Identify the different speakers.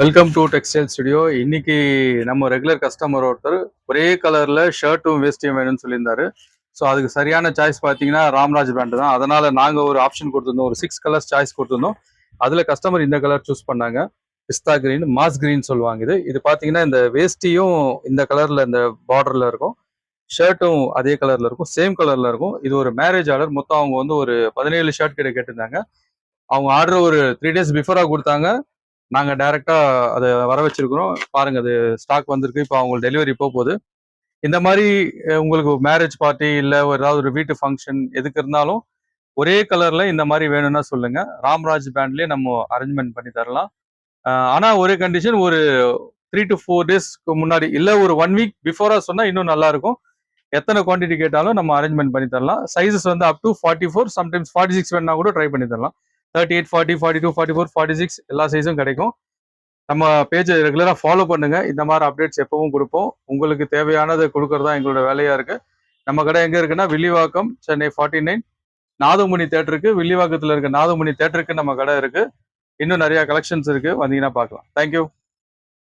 Speaker 1: Welcome to textile studio. இன்னைக்கு நம்ம regular customer ஒருத்தர் ஒரே கலர்ல ஷர்ட்டும் வேஸ்டியும் வேணும்னு சொல்லியிருந்தாரு. ஸோ அதுக்கு சரியான சாய்ஸ் பார்த்தீங்கன்னா ராம்ராஜ் பிராண்டு தான். அதனால நாங்கள் ஒரு ஆப்ஷன் கொடுத்துருந்தோம், ஒரு 6 கலர்ஸ் சாய்ஸ் கொடுத்துருந்தோம். அதில் கஸ்டமர் இந்த கலர் சூஸ் பண்ணாங்க, பிஸ்தா கிரீன், மாஸ் கிரீன் சொல்லுவாங்க. இது பார்த்தீங்கன்னா இந்த வேஸ்டியும் இந்த கலர்ல இந்த பார்டர்ல இருக்கும், ஷர்ட்டும் அதே கலர்ல இருக்கும், சேம் கலர்ல இருக்கும். இது ஒரு மேரேஜ் ஆர்டர். மொத்தம் அவங்க வந்து ஒரு 17 ஷர்ட் கிட்ட கேட்டிருந்தாங்க. அவங்க ஆர்டர் ஒரு 3 days பிஃபோரா கொடுத்தாங்க. நாங்க டைரக்டா அதை வர வச்சிருக்கிறோம். பாருங்க, அது ஸ்டாக் வந்திருக்கு. இப்போ அவங்க டெலிவரி போகுது. இந்த மாதிரி உங்களுக்கு மேரேஜ் பார்ட்டி இல்ல ஏதாவது ஒரு வீட்டு ஃபங்க்ஷன் எதுக்கு இருந்தாலும் ஒரே கலர்ல இந்த மாதிரி வேணும்னா சொல்லுங்க. ராம்ராஜ் பிராண்ட்லயே நம்ம அரேஞ்ச்மெண்ட் பண்ணி தரலாம். ஆனா ஒரே கண்டிஷன், ஒரு 3 to 4 டேஸ்க்கு முன்னாடி இல்ல ஒரு 1 வீக் பிஃபோரா சொன்னா இன்னும் நல்லா இருக்கும். எத்தனை குவான்டிட்டி கேட்டாலும் நம்ம அரேஞ்ச்மெண்ட் பண்ணி தரலாம். சைஸஸ் வந்து அப் டு 44, சம்டைம்ஸ் 46 வேணா கூட ட்ரை பண்ணி தரலாம். 38, 40, 42, 44, 46 எல்லா சைஸும் கிடைக்கும். நம்ம பேஜை ரெகுலரா ஃபாலோ பண்ணுங்க. இந்த மாதிரி அப்டேட்ஸ் எப்பவும் கொடுப்போம். உங்களுக்கு தேவையானதை கொடுக்கறது தான் எங்களோட வேலையா இருக்கு. நம்ம கடை எங்க இருக்குன்னா வில்லிவாக்கம், சென்னை 49, நாதமுனி தேட்டருக்கு, வில்லிவாக்கத்துல இருக்க நாதமுனி தேட்டருக்கு நம்ம கடை இருக்கு. இன்னும் நிறைய கலெக்ஷன்ஸ் இருக்கு, வந்தீங்கன்னா பார்க்கலாம். தேங்க்யூ.